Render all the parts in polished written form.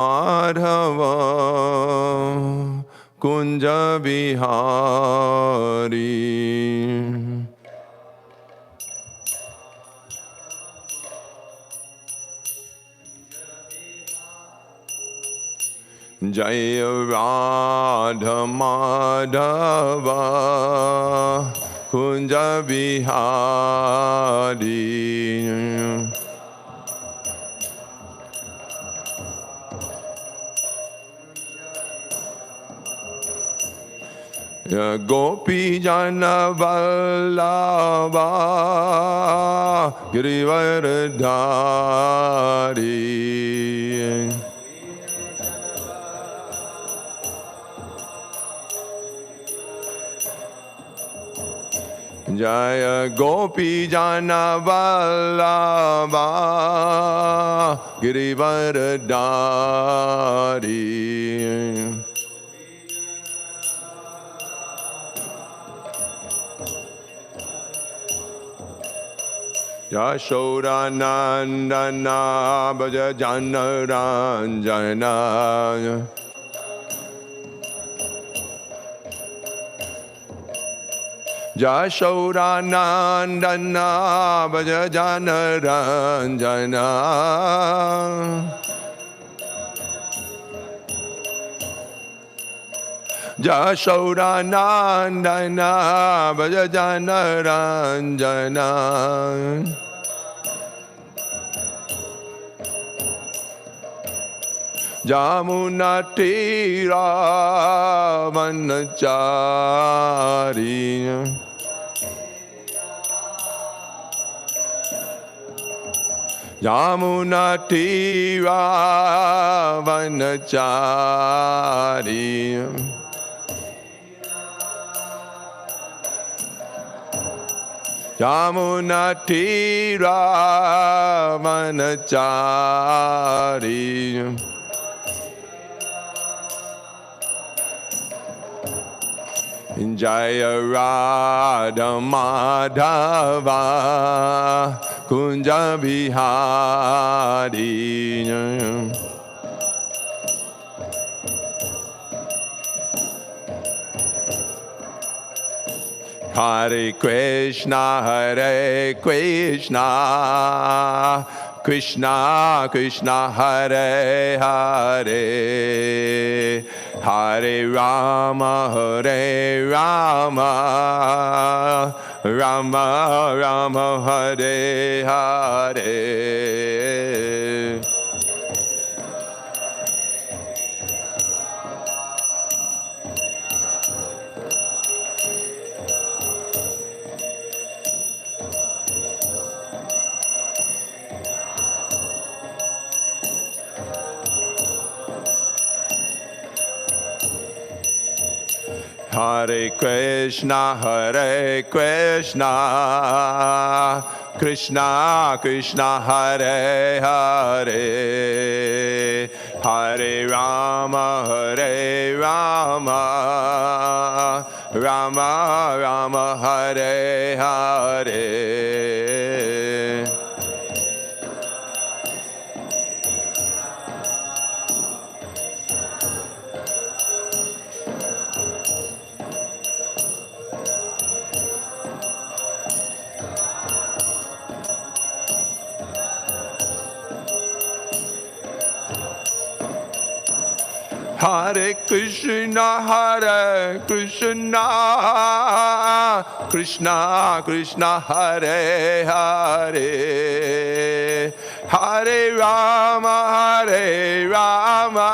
Madhava Kunja Bihari. Jaya Radha Madhava Kunja Bihari. Gopi Jana Vallabha Girivardhari. Jaya Gopi Jana Vallabha Girivardhari. Yashoda Nandana Bhaja Jana Ranjana. Yashoda Nandana Bhaja Jana Ranjana. Yashoda Nandana Bhaja Jana Ranjana. Jamuna Tira Vanachari. Jamuna Tira Vanachari. Jamuna Tira Vanachari. Jaya Radha Madhava Kunja Bihari. Hare Krishna, Hare Krishna, Krishna Krishna, Hare Hare, Hare Rama, Hare Rama, Rama Rama, Hare Hare. Hare Krishna, Hare Krishna, Krishna Krishna, Hare Hare, Hare Rama, Hare Rama, Rama Rama, Hare Hare. Hare Krishna, Hare Krishna, Krishna Krishna, Hare Hare, Hare Rama, Hare Rama,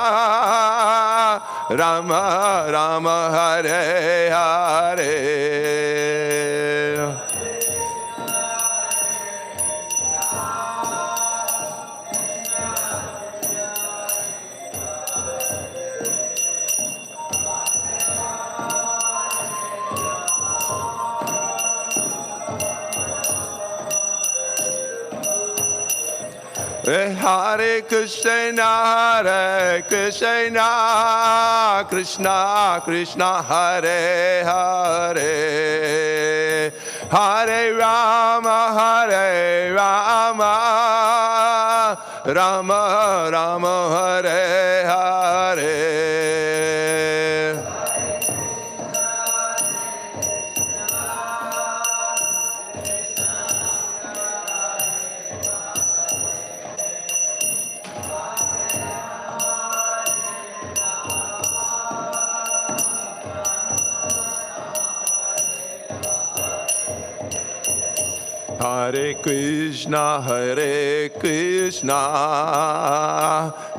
Rama Rama, Hare Hare. Hare Krishna, Hare Krishna, Krishna Krishna, Hare Hare, Hare Rama, Hare Rama, Rama Rama Hare Hare. Hare Krishna,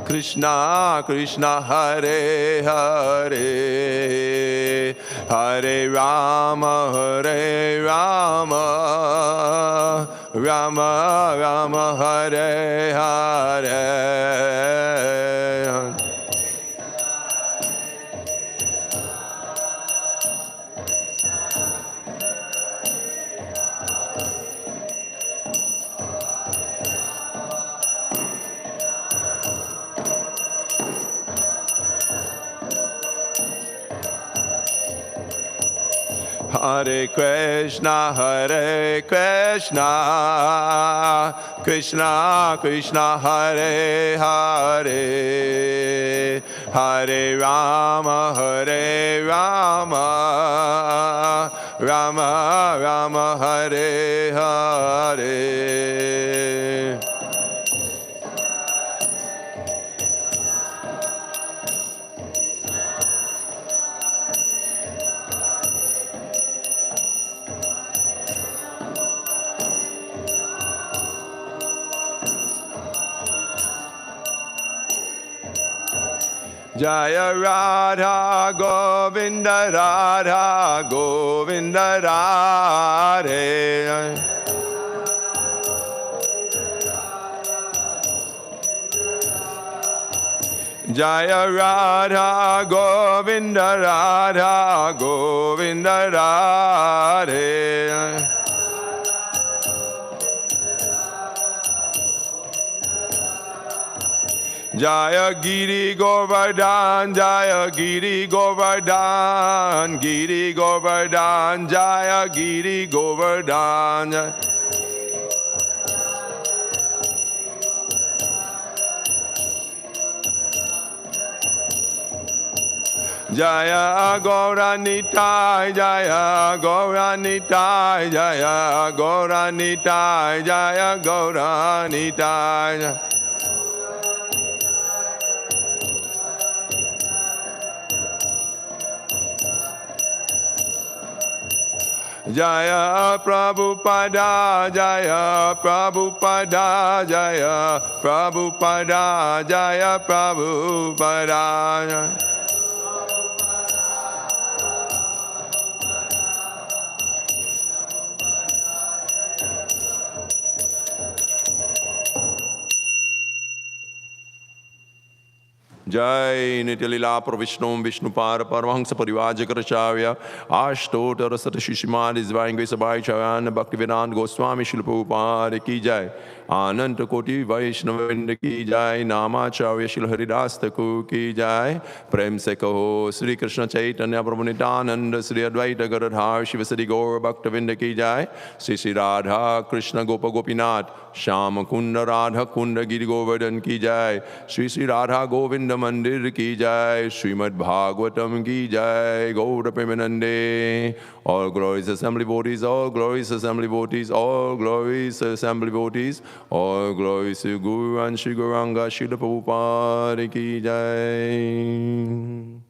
Krishna Krishna, Hare Hare, Hare Rama, Rama Rama, Hare Hare. Hare Krishna, Krishna Krishna, Hare Hare, Hare Rama, Rama Rama, Hare Hare. Jaya Radha Govinda, Radha Govinda, Radhe. Jaya Radha Govinda, Radha Govinda, Radhe. Jaya Giri Govardhan, Jaya Giri Govardhan, Giri Govardhan, Jaya Giri Govardhan. Jaya Gauranitai, Jaya Gauranitai, Jaya Gauranitai, Jaya Gauranitai. Jaya Prabhupada, Jaya Prabhupada, Jaya Prabhupada, Jaya Prabhupada. Jai Nityalila Pravishnom Vishnupara Paramahansa Parivajakaracharya Ashtotar Sata Shishimad Isvaring Vesabai Charan Bhaktivedanta Goswami Srila Prabhupada Ki Jai Ananta Koti Vaishnavinda Ki Jai Namacharya Srila Haridas Thakur Ki Jai Prem Se Kaho Sri Krishna Chaitanya Prabhu Nityananda Sri Advaita Garadhar Shivasadi Gaur Bhaktavinda Ki Jai Sri Sri Radha Krishna Gopa Gopinath Shama Kunda Radha Kunda Giri Govardhan Ki Jai Sri Sri Radha Govinda Mandir Ki Jai Śrimad Bhāgavatam Ki Jai Gaura Premanande. All glorious assembly devotees, all glorious assembly devotees, all glorious assembly devotees, all glorious Guru and Shri Gauranga Srila Prabhupada Ki Jai.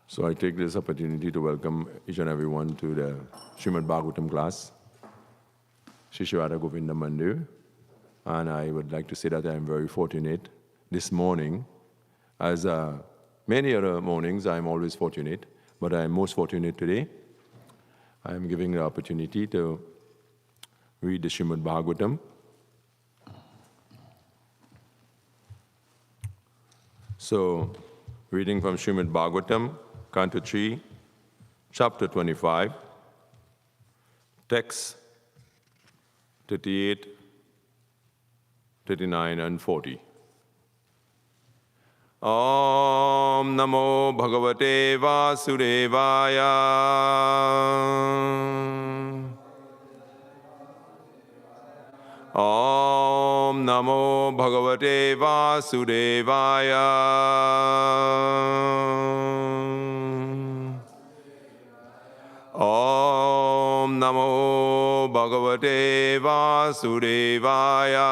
So I take this opportunity to welcome each and everyone to the Śrimad Bhāgavatam class, Shri Sri Radha Govinda Mandir. And I would like to say that I am very fortunate this morning. As many other mornings, I am always fortunate, but I am most fortunate today. I am giving the opportunity to read the Śrimad Bhāgavatam. So, reading from Śrimad Bhāgavatam, Canto 3, Chapter 25, text 38, 39, and 40. Om Namo Bhagavate Vasudevaya. Om Namo Bhagavate Vasudevaya. Om Namo Bhagavate Vasudevaya.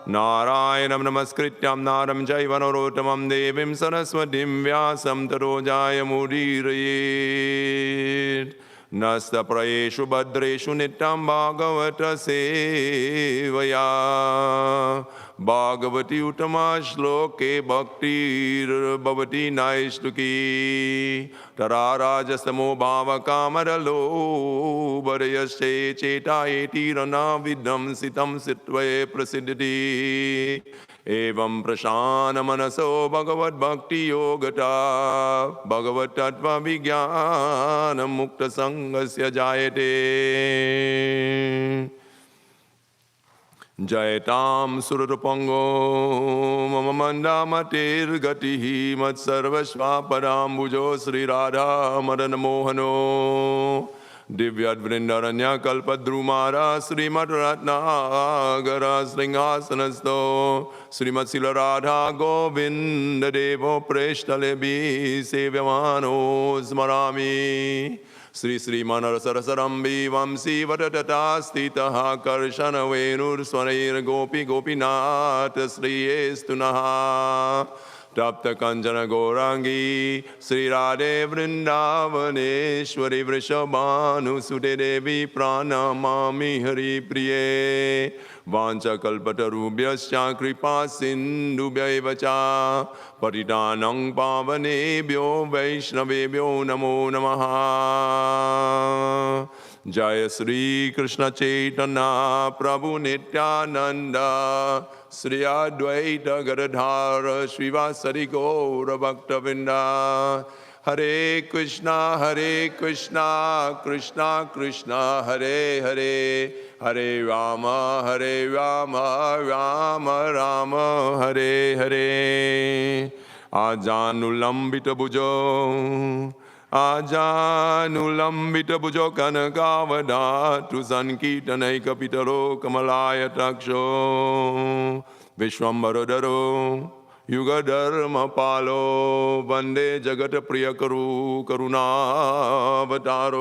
Narayanam namaskrityam naram jaiva narottamam devim saraswatim vyasam taro jayamudiraye. Nasta prayeshu badreshu nityam bhagavata sevaya. Bhagavati uttama shloke bhaktir bhavati naishtuki. Tararajastamo bhava kamaralo bharayashe chetaeti rana vidam sitam sitvaye prasiddhiti. Evam prashana manaso bhagavad bhakti yogata bhagavad tattva vijnana mukta sangasya jayate. Jayatam surarupango mama mandamatir gatihi mat sarvasva parambujo Sri Radha Madan Mohano Divyat Vrindaranya Kalpadrumara Srimad Ratnagara Sringhasanasto Srimad Sila Radha Govinda Devo Preshtalebi Sevyamano Smarami Sri Sri Manarasarasarambi Vamsi Vatatata Stitaha Karshana Venur Swanair Gopi Gopinata Sri Estunaha Tapta Kanjana Gorangi Sri Radhe Vrindavaneshwari Vrishabhanu Sute Devi Pranamami Hari Priye Vancha Kalpatarubhyascha Kripa Sindubhya Cha Patitanang Pavanebhyo Vaishnavebhyo Namo Namaha. Jaya Sri Krishna Chaitanya Prabhu Nityananda Sri Advaita Gadadhara Srivasari Gaura Bhaktavinda. Hare Krishna Krishna Krishna Hare Hare Hare Rama Rama Rama Hare Hare. Ajanulambita Bhujo Ajanulambita Bhujo Kanakavadatu Sankitanaika Pitaro Kamalaya Taksho Vishwambaradaro Yuga Dharma Palo Vande Jagat Priyakaru Karuna Avataro.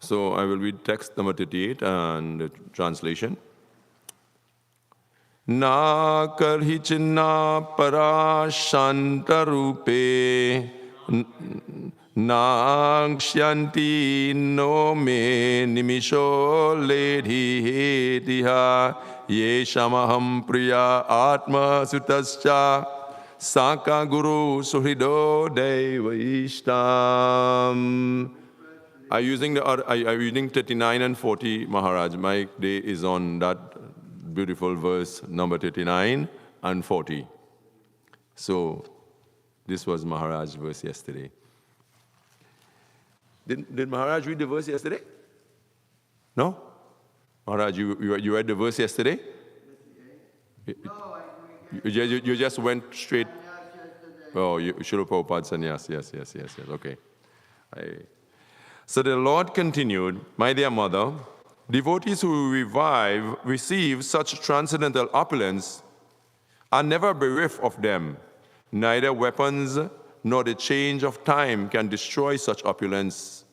So I will read text number 38 and the translation. Na karhi chinna parashantarupe Nangsyanti no me nimisho ledhi hetiha Yeshamaham priya atma sutascha Saka guru suhrido devaishtam. Are you reading 39 and 40, Maharaj? My day is on that beautiful verse number 39 and 40. So this was Maharaj's verse yesterday. Did Maharaj read the verse yesterday? No? Maharaj, you read the verse yesterday? No, you just went straight. Oh, Srila Prabhupada said yes. Okay. So the Lord continued, my dear mother, devotees who receive such transcendental opulence are never bereft of them. Neither weapons nor the change of time can destroy such opulences.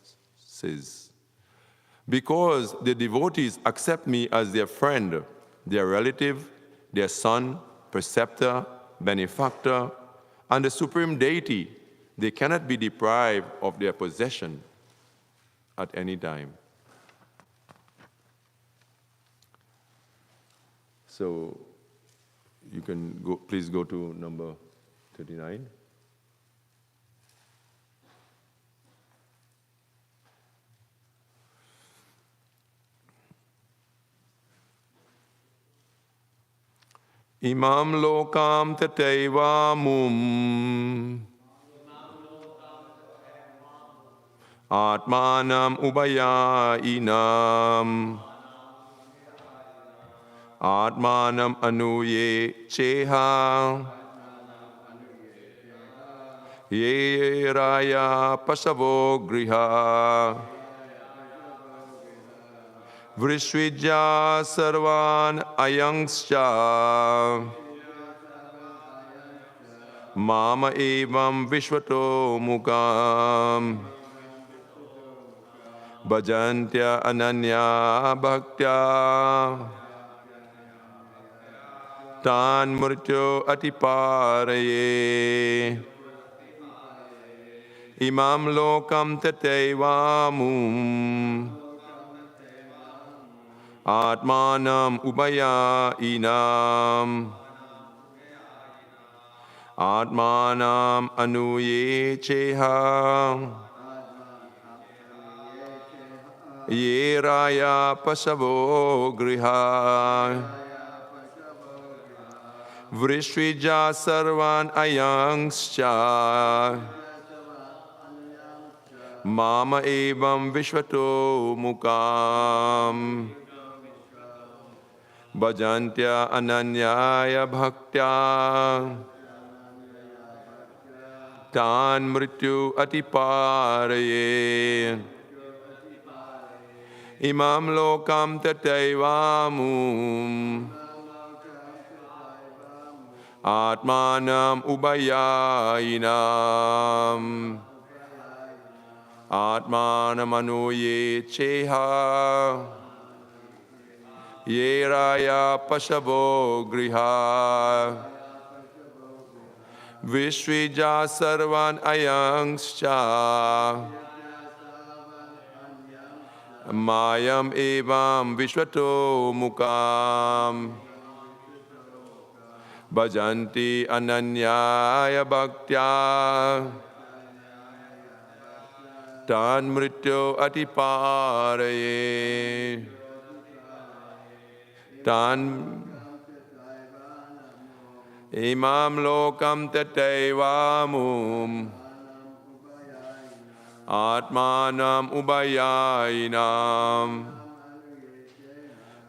Because the devotees accept me as their friend, their relative, their son, preceptor, benefactor, and the supreme deity, they cannot be deprived of their possession at any time. So you can go, please go to number 39. Imam lokam tateivamum Atmanam ubayainam Atmanam anuye cheha Ye raya pasavo griha Vrishvidya sarvan ayangscha Mama evam vishvato mukam Bhajantya ananya bhaktya Tan murtyo atiparaye Imam lokam tateivamum Atmanam ubayainam Atmanam anuye cheha Ye raya pasavo griha Vrishvija sarvan ayangscha Mama evam vishvato mukam Bhajantya ananyaya bhaktya Tan mrityu atiparaye Imam lokam tateivamum Atmanam ubayainam Atmanam anuye cheha Ye raya pasavo griha Vishvija sarvan ayangscha Mayam evam vishvato mukam Bhajanti ananyaya bhaktya Tan mrityo atiparaye Tan Imam lokam tateivamum Atmanam ubayainam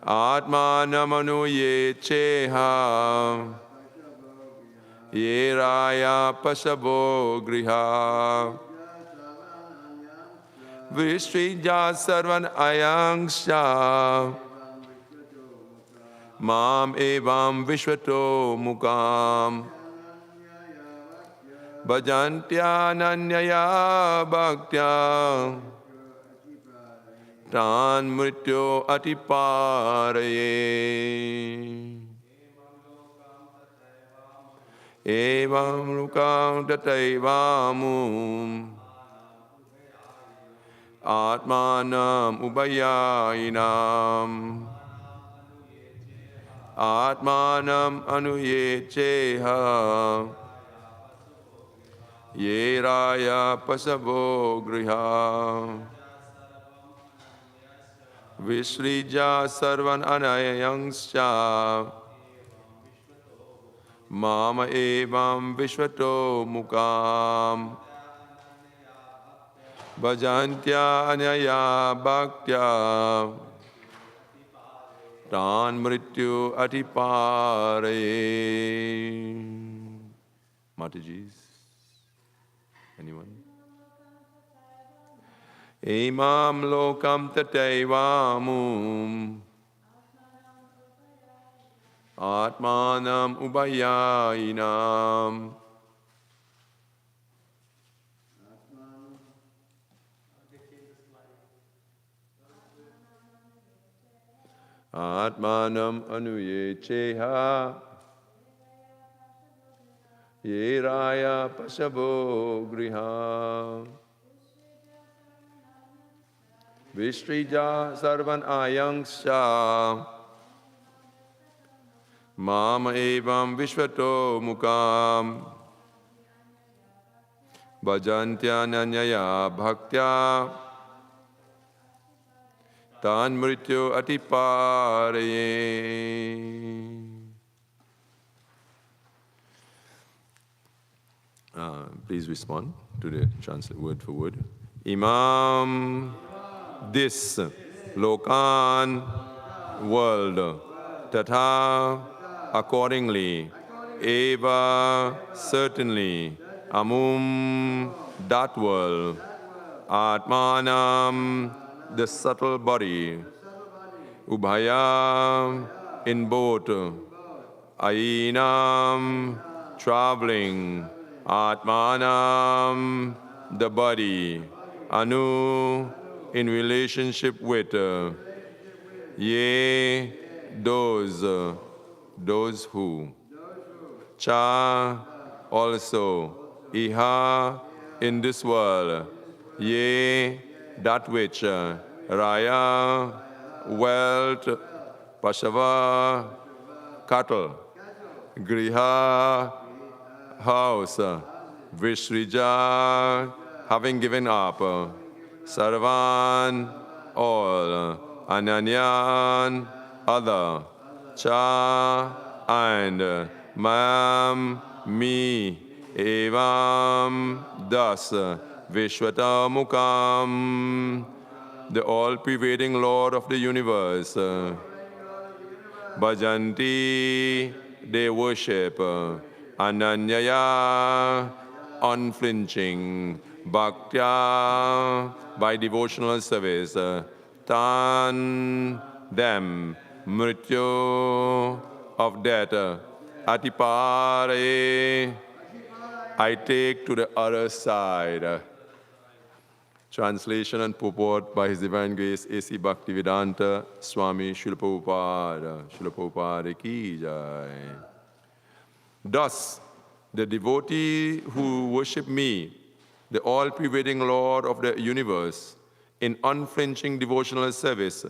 Atmanam anuye cheha Ye raya pasavo griha Vishvija sarvan ayangsha Mam evam vishvato mukam Bhajantya nanyaya bhaktya Tan mrityo atiparaye Evam lukam tateivamum Atmanam ubayainam Atmanam anuye cheha Ye raya pasavo griha Vishrija sarvan anayangscha Mama evam vishvato mukam Bhajantya anaya bhaktya Tan mrityu atiparaye. Mataji's. Anyone? Imam lokam tateivamum Atmanam ubayainam Atmanam anuye cheha Ye raya pasavo griha Vishrija sarvan ayangsha Mama evam vishvato mukam Bhajantya nanyaya bhaktya Tan mrityo atiparaye. Please respond to the translate word for word. Imam, this lokan world, tata accordingly, eva certainly, amum that world, atmanam the subtle body, ubhayam in both, ainam traveling, atmanam the body, anu in relationship with, ye those who, cha also, iha in this world, ye that which, raya wealth, pashava cattle, griha house, vishrija having given up, sarvan all, ananyan other, cha and mam me, evam thus, vishwatamukam the all-pervading Lord of the universe, bhajanti they worship, ananyaya unflinching, bhaktya by devotional service, tan them mrityu of death, atipare I take to the other side. Translation and purport by His Divine Grace A.C. Bhaktivedanta Swami Srila Prabhupada. Srila Prabhupada ki jai. Thus, the devotee who worship me, the all-pervading Lord of the universe, in unflinching devotional service,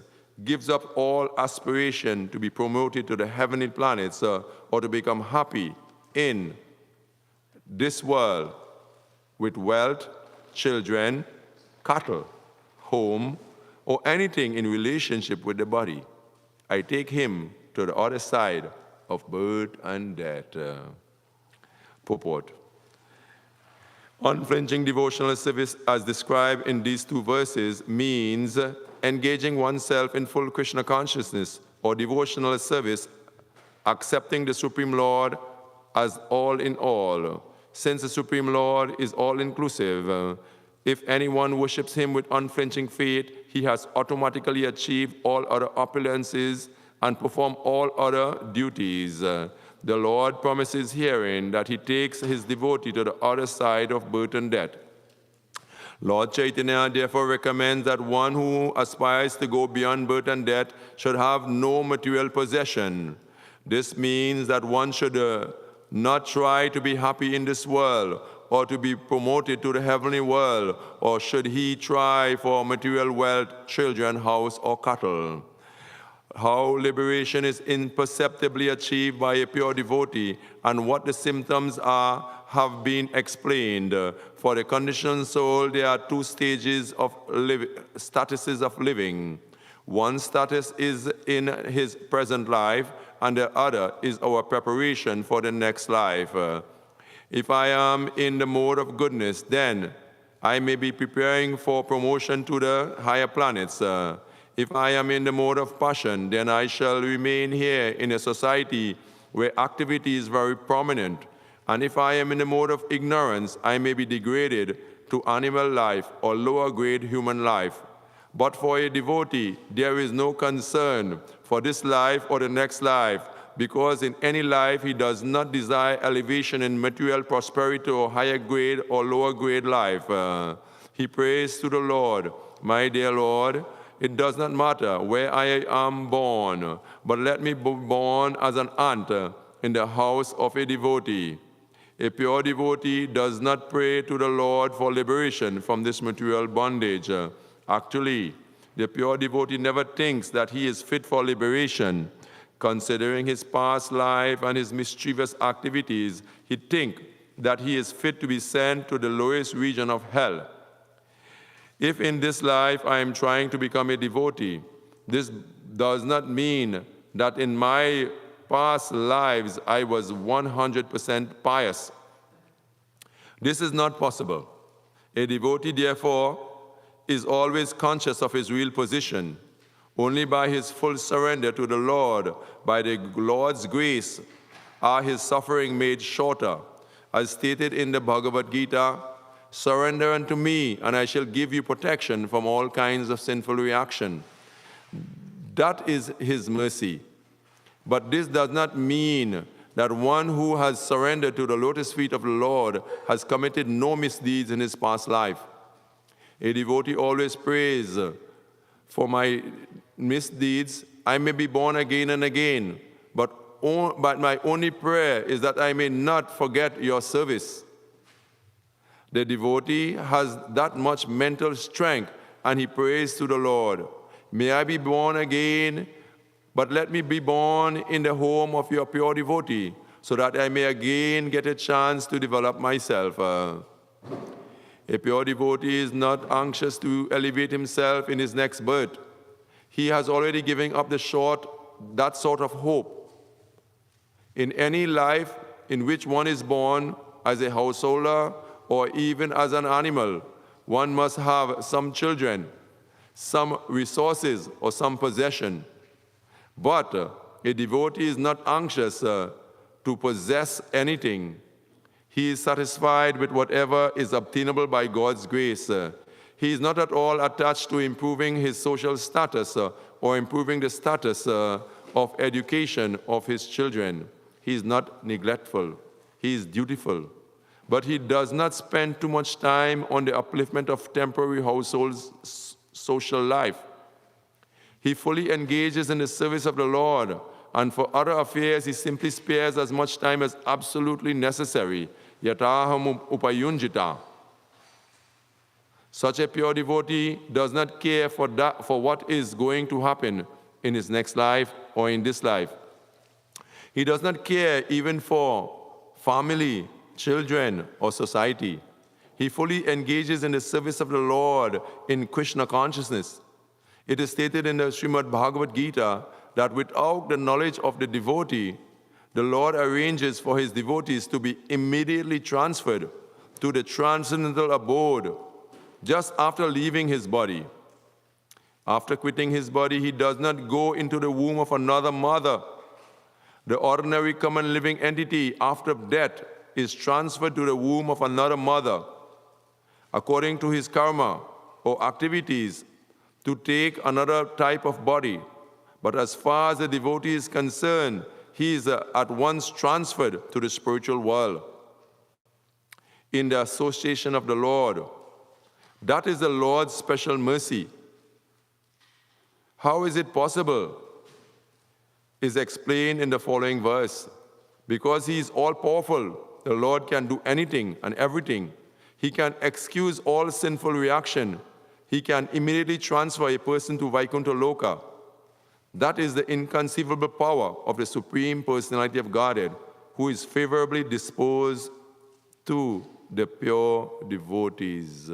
gives up all aspiration to be promoted to the heavenly planets or to become happy in this world with wealth, children, cattle, home, or anything in relationship with the body. I take him to the other side of birth and death. Purport. Unflinching devotional service, as described in these two verses, means engaging oneself in full Krishna consciousness or devotional service, accepting the Supreme Lord as all in all. Since the Supreme Lord is all-inclusive, if anyone worships him with unflinching faith, he has automatically achieved all other opulences and performed all other duties. The Lord promises herein that he takes his devotee to the other side of birth and death. Lord Chaitanya therefore recommends that one who aspires to go beyond birth and death should have no material possession. This means that one should not try to be happy in this world or to be promoted to the heavenly world, or should he try for material wealth, children, house, or cattle. How liberation is imperceptibly achieved by a pure devotee and what the symptoms are have been explained. For the conditioned soul, there are two stages of statuses of living. One status is in his present life, and the other is our preparation for the next life. If I am in the mode of goodness, then I may be preparing for promotion to the higher planets. If I am in the mode of passion, then I shall remain here in a society where activity is very prominent. And if I am in the mode of ignorance, I may be degraded to animal life or lower grade human life. But for a devotee, there is no concern for this life or the next life, because in any life he does not desire elevation in material prosperity or higher grade or lower grade life. He prays to the Lord, my dear Lord, it does not matter where I am born, but let me be born as an ant in the house of a devotee. A pure devotee does not pray to the Lord for liberation from this material bondage. Actually, the pure devotee never thinks that he is fit for liberation. Considering his past life and his mischievous activities, he thinks that he is fit to be sent to the lowest region of hell. If in this life I am trying to become a devotee, this does not mean that in my past lives I was 100% pious. This is not possible. A devotee, therefore, is always conscious of his real position. Only by his full surrender to the Lord, by the Lord's grace, are his suffering made shorter. As stated in the Bhagavad Gita, surrender unto me, and I shall give you protection from all kinds of sinful reaction. That is his mercy. But this does not mean that one who has surrendered to the lotus feet of the Lord has committed no misdeeds in his past life. A devotee always prays, for my misdeeds I may be born again and again, but my only prayer is that I may not forget your service. The devotee has that much mental strength, and he prays to the Lord, may I be born again, but let me be born in the home of your pure devotee, so that I may again get a chance to develop myself. A pure devotee is not anxious to elevate himself in his next birth. He has already given up that sort of hope. In any life in which one is born as a householder or even as an animal, one must have some children, some resources, or some possession. But a devotee is not anxious to possess anything. He is satisfied with whatever is obtainable by God's grace. He is not at all attached to improving his social status or improving the status of education of his children. He is not neglectful. He is dutiful. But he does not spend too much time on the upliftment of temporary household's social life. He fully engages in the service of the Lord, and for other affairs he simply spares as much time as absolutely necessary. Yataham upayunjita. Such a pure devotee does not care for what is going to happen in his next life or in this life. He does not care even for family, children, or society. He fully engages in the service of the Lord in Krishna consciousness. It is stated in the Śrimad Bhāgavatam Gita that without the knowledge of the devotee, the Lord arranges for his devotees to be immediately transferred to the transcendental abode just after leaving his body. After quitting his body, he does not go into the womb of another mother. The ordinary common living entity after death is transferred to the womb of another mother, according to his karma or activities, to take another type of body. But as far as the devotee is concerned, he is at once transferred to the spiritual world in the association of the Lord. That is the Lord's special mercy. How is it possible? Is explained in the following verse. Because he is all-powerful, the Lord can do anything and everything. He can excuse all sinful reaction. He can immediately transfer a person to Vaikuntha Loka. That is the inconceivable power of the Supreme Personality of Godhead, who is favorably disposed to the pure devotees.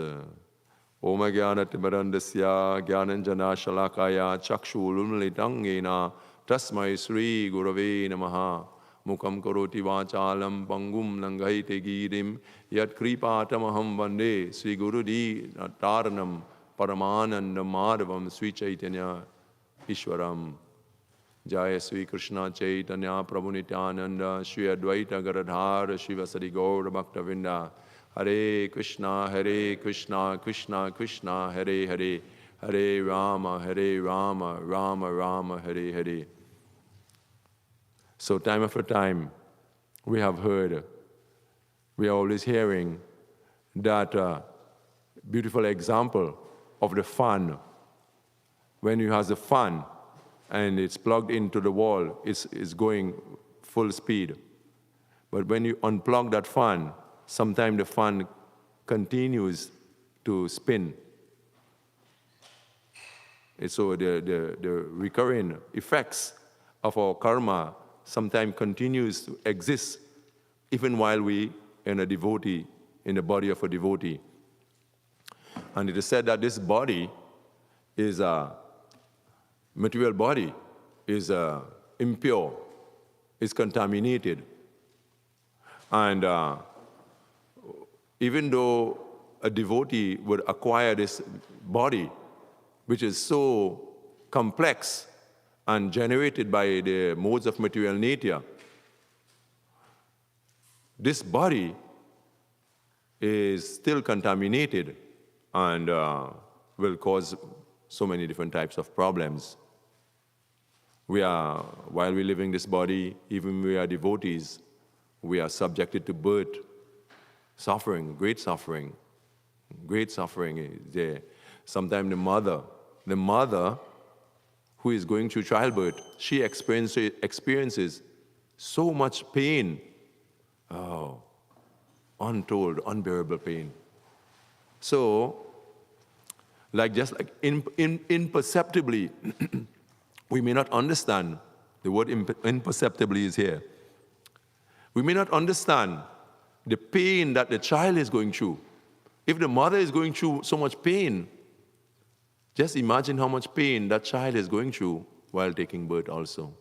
Om Jnana Timirandasya Jnananjana Shalakaya Chakshulunlitang Yena Tasmai Sri Gurave Namaha Mukam Karoti Vachalam Pangum Langaite Girim Yat Kripatamaham Vande Sri Gurudi Taranam Paramananda Madhavam Sri Chaitanya Ishwaram. Jaya Sri Krishna Chaitanya Prabhu Nityananda Sri Advaita Garadhara Shivasari Gaura Bhaktavinda. Hare Krishna, Krishna Krishna, Hare Hare, Hare Rama, Rama Rama, Hare Hare. So time after time, we have heard, we are always hearing that beautiful example of the fan. When you have the fan and it's plugged into the wall, it's going full speed. But when you unplug that fan, sometimes the fan continues to spin. And so the recurring effects of our karma sometimes continues to exist even while we in a devotee, in the body of a devotee. And it is said that this body is a material body, is impure, is contaminated. And even though a devotee would acquire this body, which is so complex and generated by the modes of material nature, this body is still contaminated and will cause so many different types of problems. While we live in this body, even we are devotees, we are subjected to birth, suffering, great suffering. Great suffering is there. Sometimes the mother who is going through childbirth, she experiences so much pain. Oh, untold, unbearable pain. So, just like imperceptibly, we may not understand, the word imperceptibly is here. We may not understand the pain that the child is going through. If the mother is going through so much pain, just imagine how much pain that child is going through while taking birth also.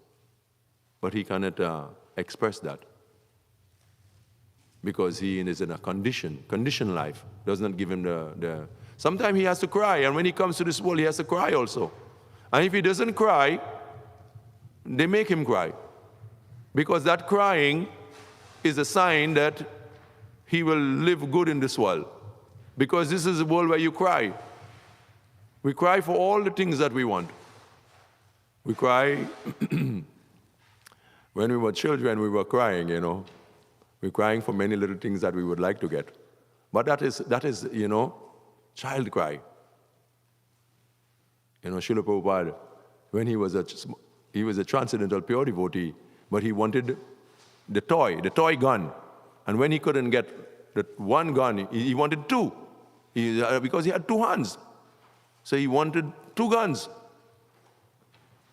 But he cannot express that because he is in a conditioned life. Does not give him the... Sometimes he has to cry, and when he comes to this world, he has to cry also. And if he doesn't cry, they make him cry. Because that crying is a sign that he will live good in this world. Because this is a world where you cry. We cry for all the things that we want. We cry, when we were children, we were crying, We're crying for many little things that we would like to get. But that is, child cry. Srila Prabhupada, when he was a transcendental pure devotee, but he wanted the toy gun. And when he couldn't get the one gun, he wanted two. Because he had two hands. So he wanted two guns.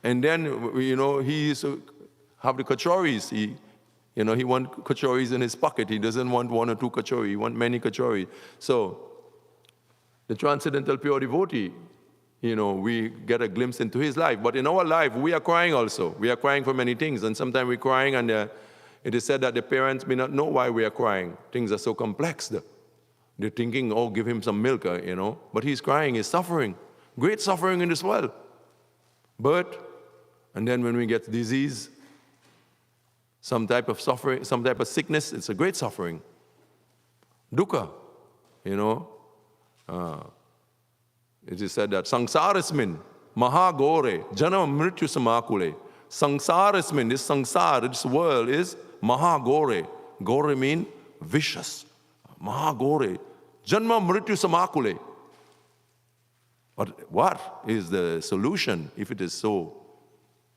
And then, he used to have the kachoris. He wants kachoris in his pocket. He doesn't want one or two kachori. He wants many kachori. So the transcendental pure devotee, we get a glimpse into his life. But in our life, we are crying also. We are crying for many things. And sometimes we're crying, and it is said that the parents may not know why we are crying. Things are so complex. They're thinking, oh, give him some milk, But he's crying, he's suffering. Great suffering in this world. But, and then when we get disease, some type of suffering, some type of sickness, it's a great suffering. Dukkha, it is said that sangsarasmin mahagore janam mrityu samakule. Sangsarasmin, this sangsara, this world is mahagore. Gore means vicious. Mahagore janma mrityu samakule. But what is the solution if it is so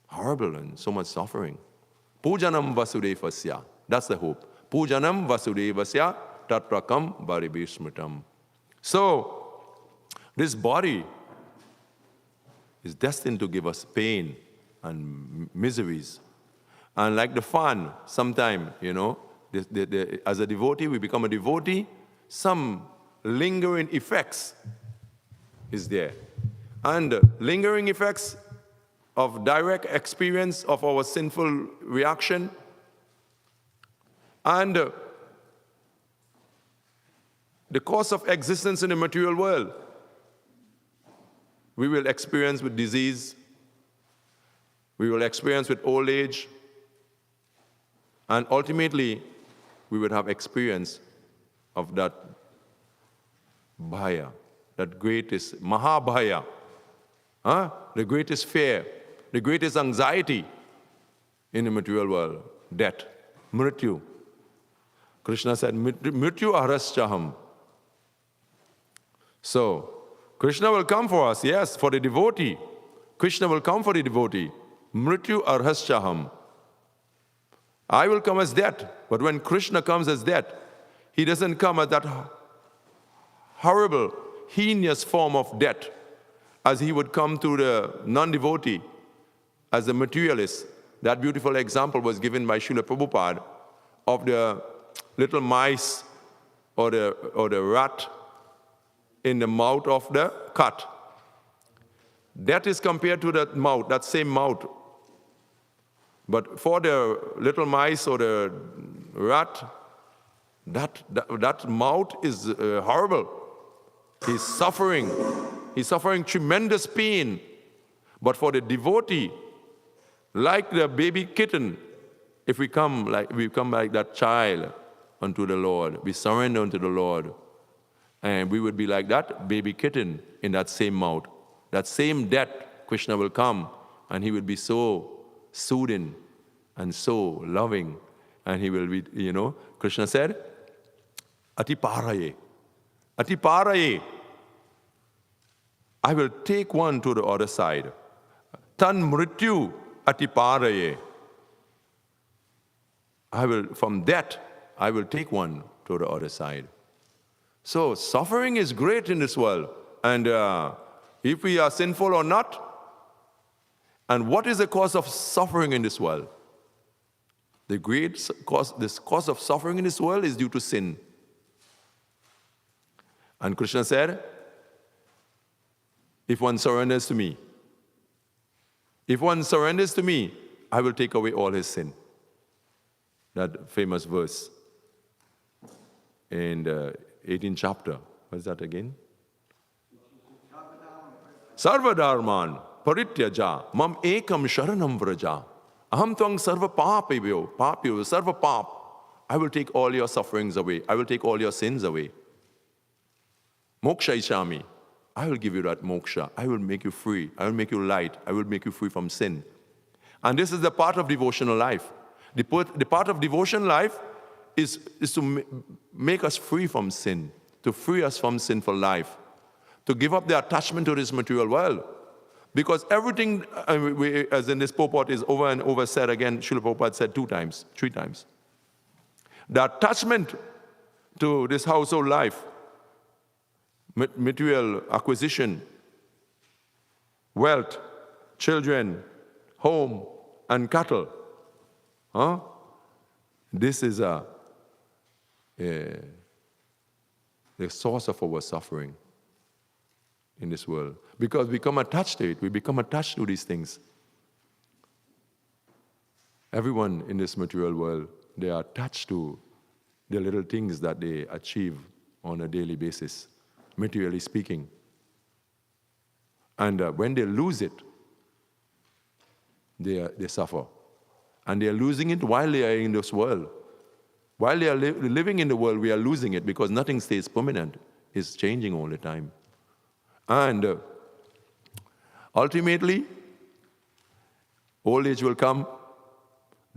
horrible and so much suffering? Pujanam vasudevasya. That's the hope. Pujanam vasudevasya tatrakam varibhismritam. So, this body is destined to give us pain and miseries. And like the fan, sometime, as a devotee, we become a devotee, some lingering effects is there. And lingering effects of direct experience of our sinful reaction, and the course of existence in the material world. We will experience with disease, we will experience with old age, and ultimately, we will have experience of that bhaya, that greatest mahabhaya, the greatest fear, the greatest anxiety in the material world, death, mrityu. Krishna said, mrityu ahraschaham. So, Krishna will come for us, yes, for the devotee. Krishna will come for the devotee. Mrityu arhaschaham. I will come as death, but when Krishna comes as death, he doesn't come as that horrible, heinous form of death as he would come to the non-devotee, as the materialist. That beautiful example was given by Srila Prabhupada of the little mice or the rat in the mouth of the cat. That is compared to that mouth, that same mouth. But for the little mice or the rat, That mouth is horrible. He's suffering. He's suffering tremendous pain. But for the devotee, like the baby kitten, if we come like that child unto the Lord, we surrender unto the Lord, and we would be like that baby kitten in that same mouth. That same death, Krishna will come, and he will be so soothing and so loving, and he will be, Krishna said, Ati paraye. Ati paraye. I will take one to the other side. Tan mrityu ati paraye. From that, I will take one to the other side. So suffering is great in this world. And if we are sinful or not, and what is the cause of suffering in this world? This cause of suffering in this world is due to sin. And Krishna said, if one surrenders to me, I will take away all his sin. That famous verse in the 18th chapter. What is that again? Sarva dharman parityaja mam ekam sharanam vraja aham tvang sarva papyo sarva pap. I will take all your sufferings away. I will take all your sins away. Moksha ishami. I will give you that moksha. I will make you free. I will make you light. I will make you free from sin. And this is the part of devotional life. The part of devotional life is to make us free from sin, to free us from sinful life, to give up the attachment to this material world. Because everything, as in this purport, is over and over said again. Srila Prabhupada said 3 times. The attachment to this household life, material acquisition, wealth, children, home, and cattle. This is the source of our suffering in this world. Because we become attached to it. We become attached to these things. Everyone in this material world, they are attached to the little things that they achieve on a daily basis, materially speaking. And when they lose it, they suffer. And they are losing it while they are in this world. While they are living in the world, we are losing it because nothing stays permanent. It's changing all the time. And ultimately, old age will come,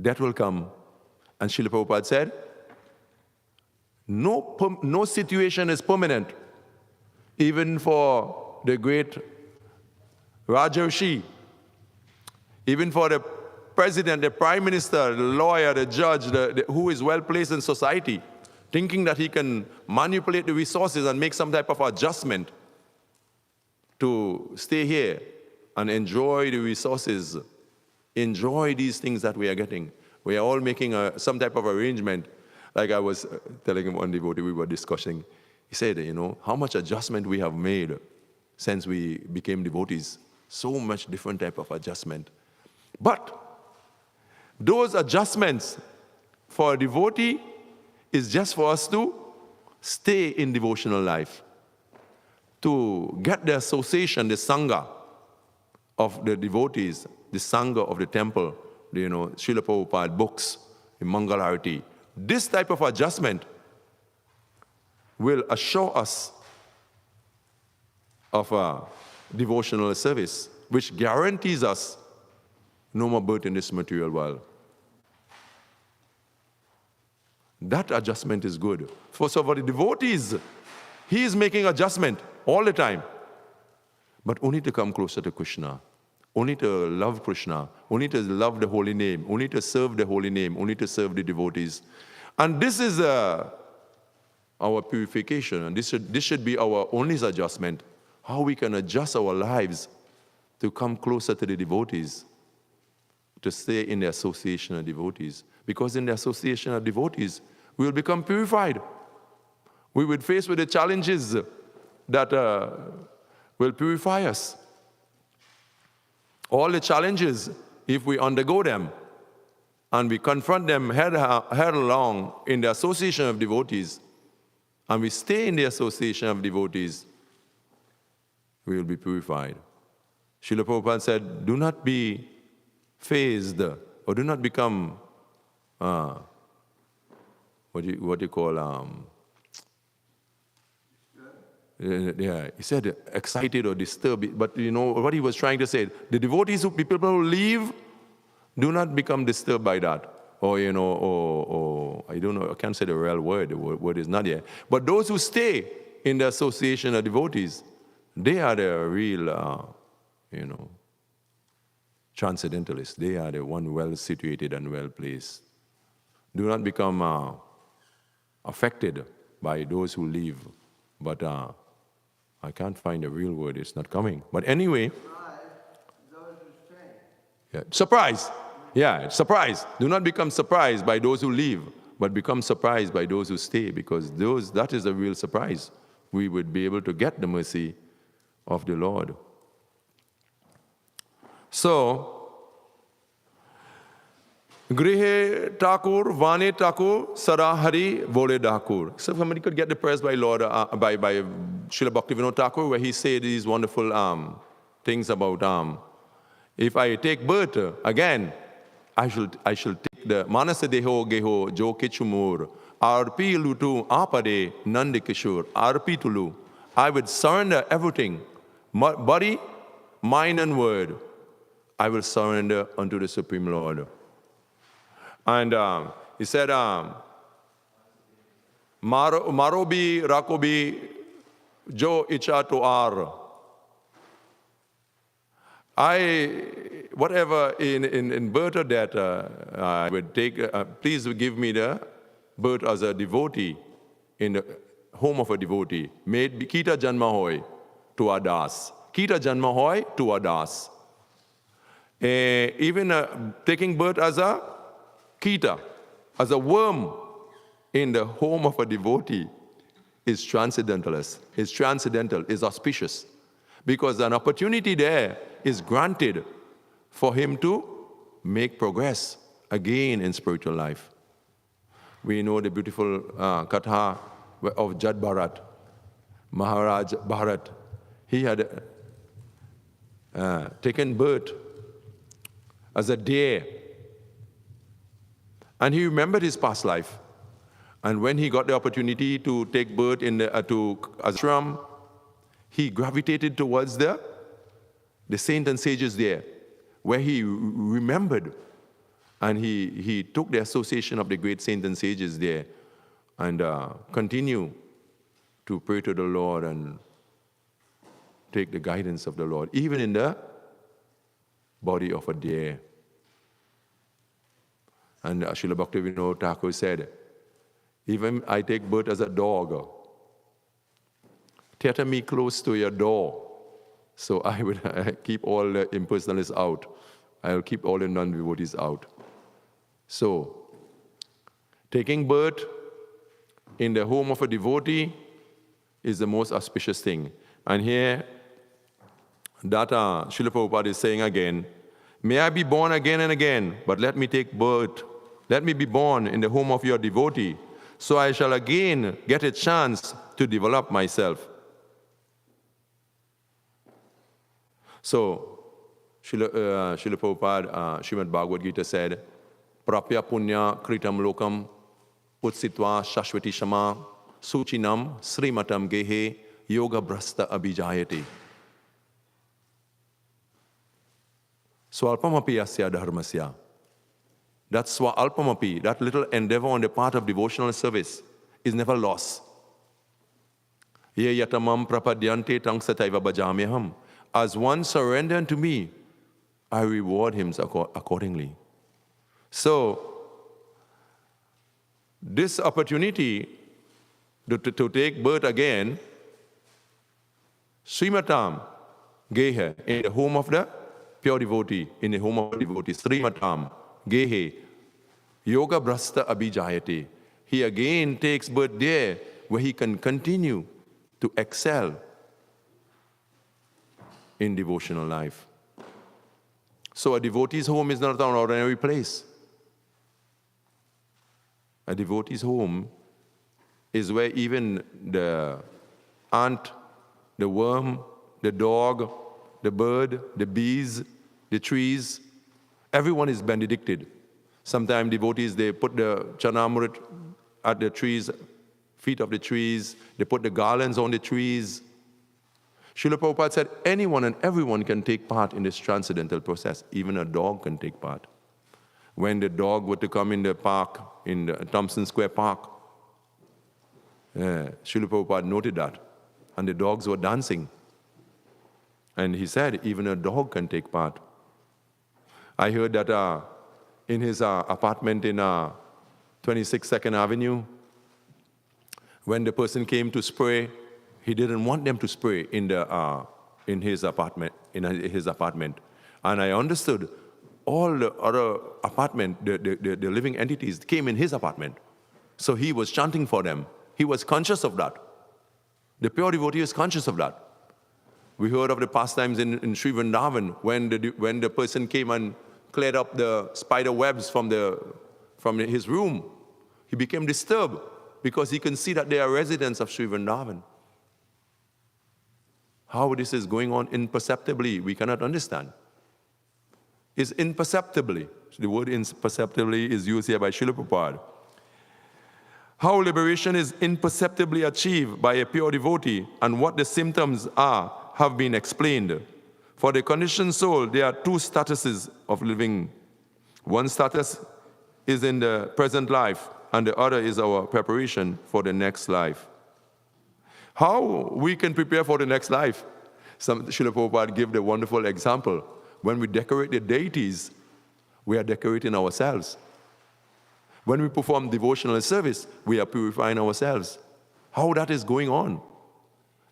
death will come. And Srila Prabhupada said, no situation is permanent. Even for the great Rajarshi, even for the president, the prime minister, the lawyer, the judge, who is well placed in society, thinking that he can manipulate the resources and make some type of adjustment to stay here and enjoy the resources, enjoy these things that we are getting. We are all making some type of arrangement. Like I was telling him one devotee, we were discussing. He said, how much adjustment we have made since we became devotees. So much different type of adjustment. But those adjustments for a devotee is just for us to stay in devotional life, to get the association, the sangha of the devotees, the sangha of the temple, Srila Prabhupada books, the Mangalarati. This type of adjustment will assure us of a devotional service, which guarantees us no more birth in this material world. That adjustment is good. So for the devotees, he is making adjustment all the time, but only to come closer to Krishna, only to love Krishna, only to love the holy name, only to serve the holy name, only to serve the devotees. And this is our purification, and this should be our only adjustment, how we can adjust our lives to come closer to the devotees, to stay in the association of devotees. Because in the association of devotees, we will become purified. We will face with the challenges that will purify us. All the challenges, if we undergo them, and we confront them headlong in the association of devotees, and we stay in the association of devotees, we will be purified. Srila Prabhupada said, do not be phased, or do not become, what you call, he said excited or disturbed. But you know what he was trying to say? The devotees, people who leave, do not become disturbed by that. Or, or I don't know, I can't say the real word. The word is not here. But those who stay in the association of devotees, they are the real, transcendentalists. They are the one well situated and well placed. Do not become affected by those who leave. But I can't find the real word. It's not coming. But anyway. Surprise. Yeah, surprise. Do not become surprised by those who leave, but become surprised by those who stay, because that is a real surprise. We would be able to get the mercy of the Lord. So, Grihe Thakur, Vane Thakur, Sarahari, Vole Thakur. So somebody could get the prayers by Lord, by Srila Bhaktivinoda Thakur, where he said these wonderful things about if I take birth again, I shall take the Manasa Deho Geho Jo Kichumur, Arpi Lutu Apade Nandi Kishur, Arpi Tulu. I would surrender everything, body, mind, and word. I will surrender unto the Supreme Lord. And he said, Marobi Rakobi Jo Icha to Ar. Whatever in birth or death, I would take, please give me the birth as a devotee in the home of a devotee. Made Kita Janma Hoy to Adas. Kita Janma Hoy to Adas. Even taking birth as a Kita, as a worm in the home of a devotee is transcendentalist. It's transcendental, is auspicious. Because an opportunity there is granted for him to make progress again in spiritual life. We know the beautiful katha of Jad Bharat, Maharaj Bharat. He had taken birth as a deer, and he remembered his past life. And when he got the opportunity to take birth in the ashram, he gravitated towards the saints and sages there, where he remembered, and he took the association of the great saints and sages there, and continue to pray to the Lord and take the guidance of the Lord, even in the body of a deer. And Srila Bhaktivinoda Thakur said, even I take birth as a dog, tether me close to your door, so I will keep all the impersonalists out. I will keep all the non-devotees out. So, taking birth in the home of a devotee is the most auspicious thing. And here, that Srila Prabhupada is saying again, may I be born again and again, but let me take birth. Let me be born in the home of your devotee, so I shall again get a chance to develop myself. So, Srila Prabhupada, Śrimad Bhāgavad Gita said, Prapya punya kritam lokam utsitva shashvati shama suchinam srimatam gehe yoga brasta abhijayate. Swalpamapi asya dharmasya. That swalpamapi, that little endeavor on the part of devotional service, is never lost. Ye yatamam prapadyante tang sataiva bhajamyaham. As one surrender unto me, I reward him accordingly. So, this opportunity to take birth again, Srimatam Gehe, in the home of the pure devotee, in the home of the devotee, Srimatam Gehe, Yoga Brasta Abhijayate. He again takes birth there where he can continue to excel in devotional life. So a devotee's home is not an ordinary place. A devotee's home is where even the ant, the worm, the dog, the bird, the bees, the trees, everyone is benedicted. Sometimes devotees, they put the chanamrit at the trees, feet of the trees. They put the garlands on the trees. Srila Prabhupada said anyone and everyone can take part in this transcendental process. Even a dog can take part. When the dog were to come in the park, in the Thompson Square Park, Srila Prabhupada noted that. And the dogs were dancing. And he said, even a dog can take part. I heard that in his apartment in 26 2nd Avenue, when the person came to spray, he didn't want them to spray in his apartment. And I understood all the other apartment, the living entities came in his apartment. So he was chanting for them. He was conscious of that. The pure devotee is conscious of that. We heard of the pastimes in Sri Vrindavan when the person came and cleared up the spider webs from his room. He became disturbed because he can see that they are residents of Sri Vrindavan. How this is going on imperceptibly, we cannot understand. It's imperceptibly. The word imperceptibly is used here by Srila Prabhupada. How liberation is imperceptibly achieved by a pure devotee and what the symptoms are have been explained. For the conditioned soul, there are two statuses of living. One status is in the present life, and the other is our preparation for the next life. How we can prepare for the next life? Srila Prabhupada gave the wonderful example. When we decorate the deities, we are decorating ourselves. When we perform devotional service, we are purifying ourselves. How that is going on?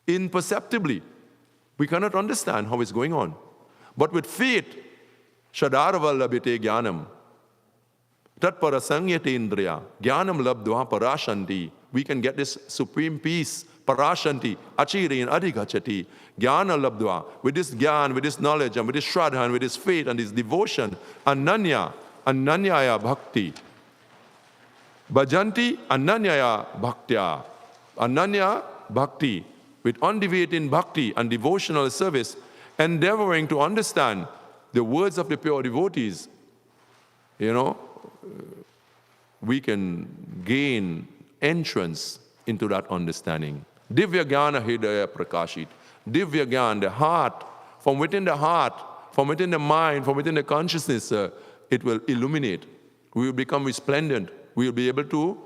Imperceptibly. We cannot understand how it's going on. But with faith, Shadarva labite jnanam. Tat parasangyate indriya. Jnanam labdva parashanti. We can get this supreme peace, parashanti, achirin adhigachati. Jnana labdva. With this jnana, with this knowledge, and with this shraddha, and with this faith, and this devotion, ananyaya bhakti. Bhajanti ananyaya bhaktya. Ananya bhakti. With undeviating bhakti and devotional service, endeavoring to understand the words of the pure devotees, we can gain entrance into that understanding. Divya Jnana Hridaya Prakashit. Divya Jnana, the heart, from within the heart, from within the mind, from within the consciousness, it will illuminate. We will become resplendent. We will be able to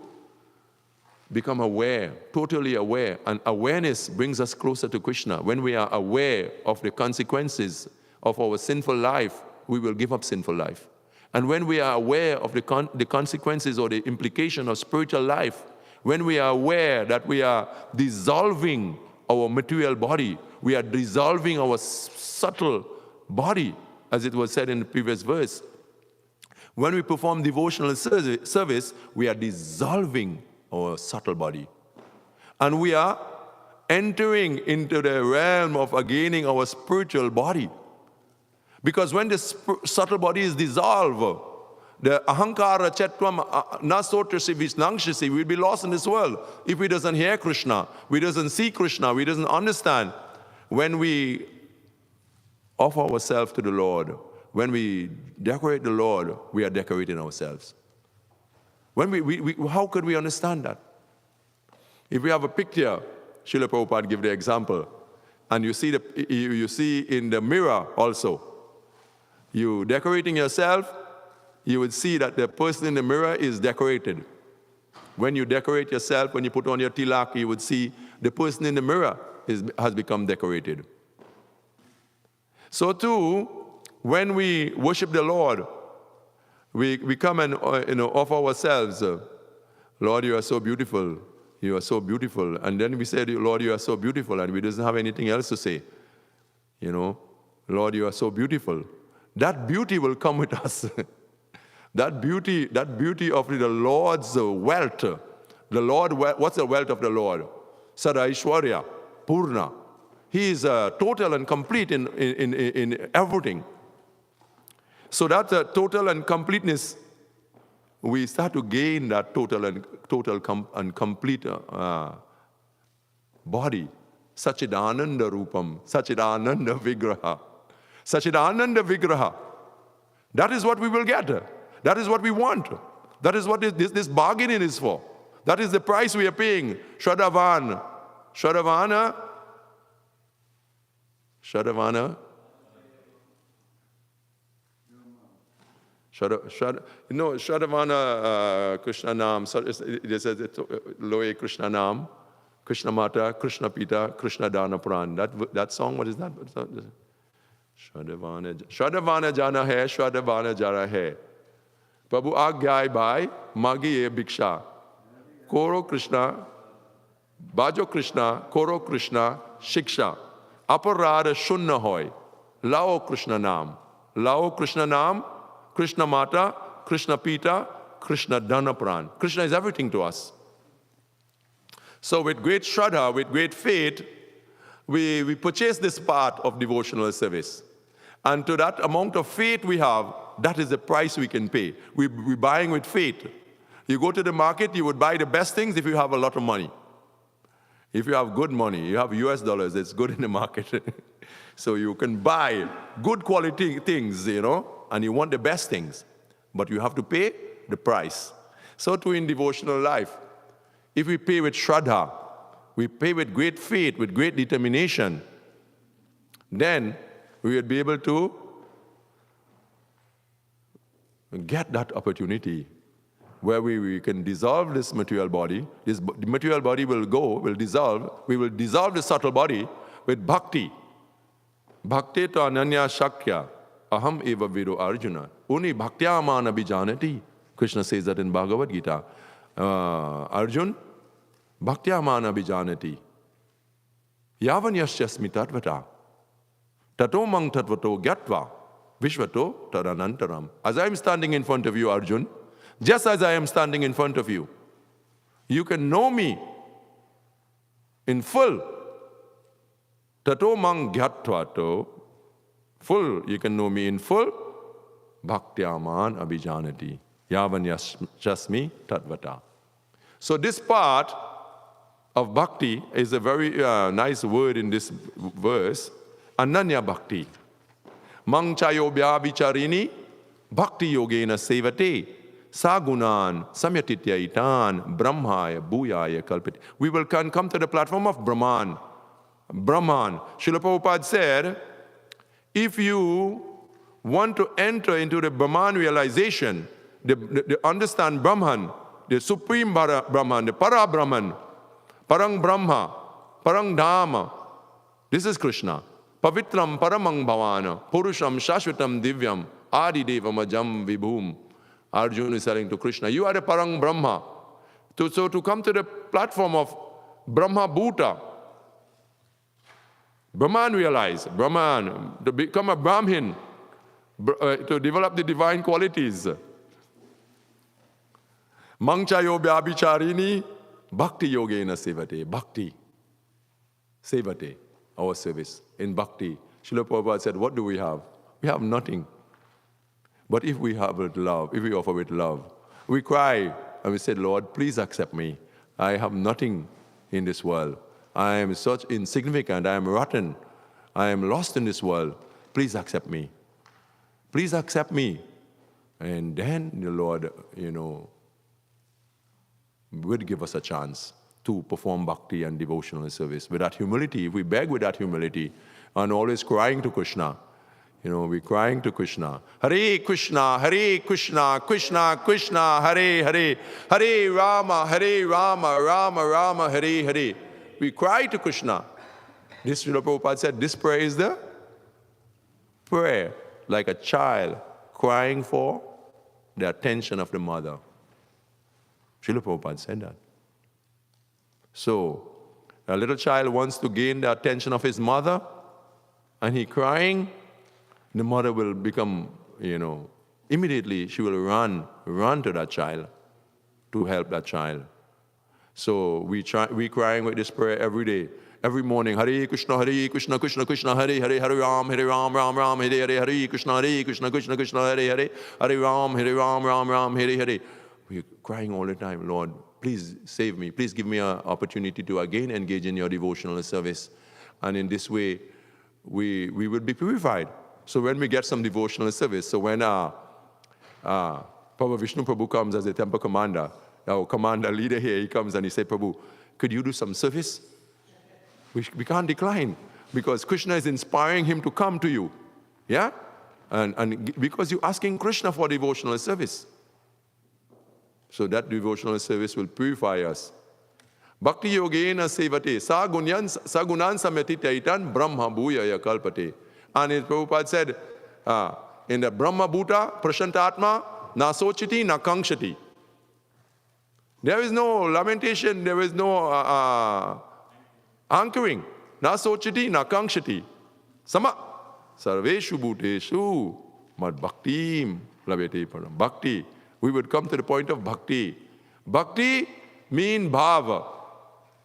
become aware, totally aware. And awareness brings us closer to Krishna. When we are aware of the consequences of our sinful life, we will give up sinful life. And when we are aware of the consequences or the implication of spiritual life, when we are aware that we are dissolving our material body, we are dissolving our subtle body, as it was said in the previous verse. When we perform devotional service, we are dissolving our subtle body. And we are entering into the realm of gaining our spiritual body. Because when the subtle body is dissolved, the ahankara chetvam nasotrasi visnangshasi will be lost in this world. If we doesn't hear Krishna, we doesn't see Krishna, we doesn't understand. When we offer ourselves to the Lord, when we decorate the Lord, we are decorating ourselves. How could we understand that? If we have a picture, Srila Prabhupada gave the example, and you see in the mirror also, you decorating yourself, you would see that the person in the mirror is decorated. When you decorate yourself, when you put on your tilak, you would see the person in the mirror has become decorated. So too, when we worship the Lord, we come and offer ourselves. Lord, you are so beautiful. You are so beautiful. And then we say, Lord, you are so beautiful, and we doesn't have anything else to say. Lord, you are so beautiful. That beauty will come with us. That beauty of the Lord's wealth. The Lord, what's the wealth of the Lord? Sadaishwarya, Purna. He is total and complete in everything. So that total and completeness we start to gain that total and complete body. Sachidananda Rupam, Sachidananda Vigraha. Sachidananda Vigraha. That is what we will get. That is what we want. That is what this bargaining is for. That is the price we are paying. Shradavana. Shradavana. Shradavana. Shradavana Krishna Nam. There's a Loe Krishna Nam. Krishna Mata, Krishna Pita, Krishna Dana Pran. That song, what is that? Shradavana Jana Hai, Shradavana Jara Hai. Prabhu Agyai Bhai, Magi Bhiksha. Koro Krishna, Bajo Krishna, Koro Krishna, Shiksha. Aparada Shunna Hoy. Lao Krishna Nam. Lao Krishna Nam, Krishna Mata, Krishna Pita, Krishna Dana Pran. Krishna is everything to us. So with great shraddha, with great faith, we purchase this part of devotional service. And to that amount of faith we have, that is the price we can pay. We're buying with faith. You go to the market, you would buy the best things if you have a lot of money. If you have good money, you have US dollars, it's good in the market. So you can buy good quality things, and you want the best things. But you have to pay the price. So too in devotional life. If we pay with shraddha, we pay with great faith, with great determination, then we will be able to get that opportunity where we can dissolve this material body. The material body will dissolve. We will dissolve the subtle body with bhakti. Bhakti to ananya shakya, aham eva viru Arjuna. Uni bhaktyamana bijanati. Krishna says that in Bhagavad Gita. Arjun, bhaktyamana bijanati. Yavanyasyasmi tatvata. Tato mang tatvato gyatva. Vishvato tadanantaram. As I am standing in front of you, Arjun, just as I am standing in front of you, you can know me in full. Tato mang gyatvato. Full, you can know me in full. Bhaktyaman abhijanati. Yavanyasyasmi tatvata. So this part of bhakti is a very nice word in this verse. Ananya bhakti. Mang chayobhya vicharini bhakti yogena sevate sagunan samyatitya itan brahmaya bhuyaya kalpiti. We will come to the platform of Brahman. Brahman. Srila Prabhupada said, if you want to enter into the Brahman realization, the understand Brahman, the supreme Brahman, the Para Brahman, Parang Brahma, Parang Dhamma, this is Krishna. Pavitram Paramang Bhavana, Purusham Shashvatam Divyam, Adi Devam Ajam Vibhum. Arjuna is telling to Krishna, you are the Parang Brahma. So to come to the platform of Brahma Bhuta, Brahman realize, Brahman, to become a Brahmin, to develop the divine qualities. Mangchayo Bhabicharini, Bhakti Yogena Sevate. Bhakti. Sevate, our service. In Bhakti, Srila Prabhupada said, what do we have? We have nothing. But if we have with love, if we offer with love, we cry and we say, Lord, please accept me. I have nothing in this world. I am such insignificant. I am rotten. I am lost in this world. Please accept me. Please accept me. And then the Lord, would give us a chance to perform bhakti and devotional service. With that humility, if we beg with that humility and always crying to Krishna, we're crying to Krishna. Hare Krishna, Krishna Krishna, Hare Hare, Hare Rama, Rama Rama, Hare Hare. We cry to Krishna. This Srila Prabhupada said, this prayer is the prayer like a child crying for the attention of the mother. Srila Prabhupada said that. So, a little child wants to gain the attention of his mother, and he crying, the mother will become, immediately she will run to that child to help that child. So we crying with this prayer every day, every morning. Hare Krishna, Krishna Krishna, Hare Hare, Hare Ram, Ram Ram, Hare Hare, Hare Krishna, Krishna Krishna, Hare Hare, Hare Ram, Ram Ram, Hare Hare. We're crying all the time, Lord, please save me. Please give me an opportunity to again engage in your devotional service. And in this way, we will be purified. So when we get some devotional service, so when Prabhu Vishnu Prabhu comes as a temple commander, our commander leader here, he comes and he says, Prabhu, could you do some service? We can't decline because Krishna is inspiring him to come to you. Yeah? And because you're asking Krishna for devotional service. So that devotional service will purify us. Bhakti yogena sevate sagunan samyati taitan brahma bhuyaya kalpate. And his Prabhupada said, in the Brahma Bhuta Prashantatma na sochiti na kankshati. There is no lamentation, there is no anchoring. Na sochiti na kankshati. Sama sarveshu bhuteshu mad bhaktim labete param. Bhakti. We would come to the point of bhakti. Bhakti means bhava.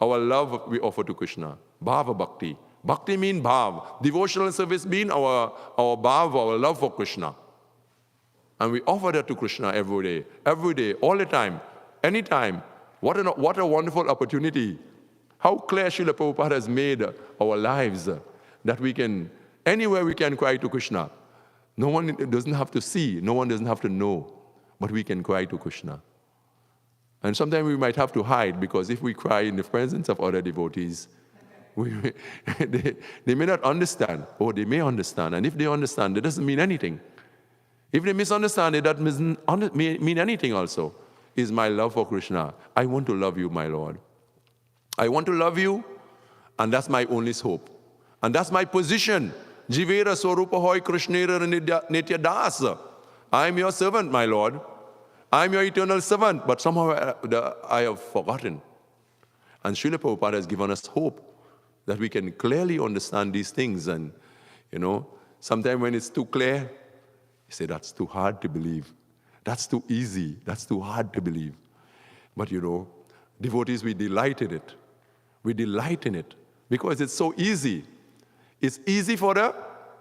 Our love we offer to Krishna. Bhava bhakti. Bhakti means bhav. Devotional service means our bhav, our love for Krishna. And we offer that to Krishna every day, all the time, anytime. What a wonderful opportunity. How clear Srila Prabhupada has made our lives that we can, anywhere we can cry to Krishna. No one doesn't have to see, no one doesn't have to know, but we can cry to Krishna. And sometimes we might have to hide because if we cry in the presence of other devotees, they may not understand, or they may understand. And if they understand, it doesn't mean anything. If they misunderstand, it doesn't mean anything also. Is my love for Krishna. I want to love you, my Lord. I want to love you, and that's my only hope. And that's my position. Jivera Swarupa Hoy Krishnera Nitya Dasa. I am your servant, my Lord. I am your eternal servant, but somehow I have forgotten. And Srila Prabhupada has given us hope that we can clearly understand these things. And, sometimes when it's too clear, you say, that's too hard to believe. That's too easy. That's too hard to believe. But, devotees, we delight in it. We delight in it because it's so easy. It's easy for the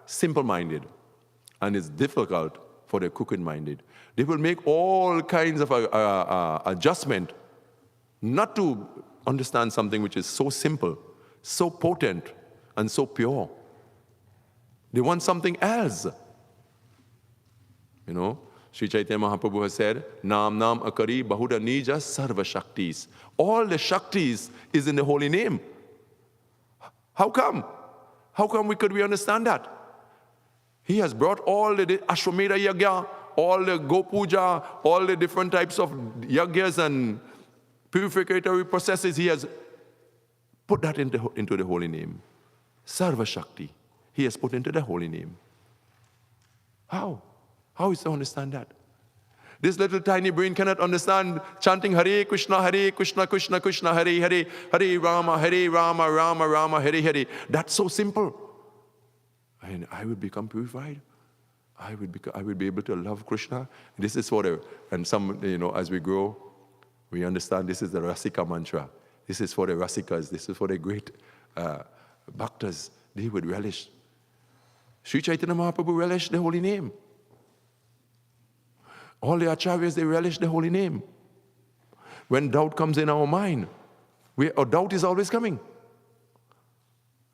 simple-minded, and it's difficult for the crooked-minded. They will make all kinds of adjustment not to understand something which is so simple, so potent, and so pure. They want something else. Sri Chaitanya Mahaprabhu has said, Nam Nam Akari Bahuda Nija Sarva Shaktis. All the Shaktis is in the holy name. How come? How come could we understand that? He has brought all the Ashwamedha Yagya, all the Gopuja, all the different types of yagyas and purificatory processes. He has put that into the holy name. Sarva Shakti. He has put into the holy name. How? How is to understand that? This little tiny brain cannot understand chanting Hare Krishna, Krishna Krishna, Hare Hare, Hare Rama, Rama Rama, Hare Hare. That's so simple. And I will become purified. I will be able to love Krishna. This is for and some, as we grow, we understand this is the Rasika mantra. This is for the Rasikas. This is for the great Bhaktas. They would relish. Sri Chaitanya Mahaprabhu relished the holy name. All the acharyas, they relish the holy name. When doubt comes in our mind, doubt is always coming.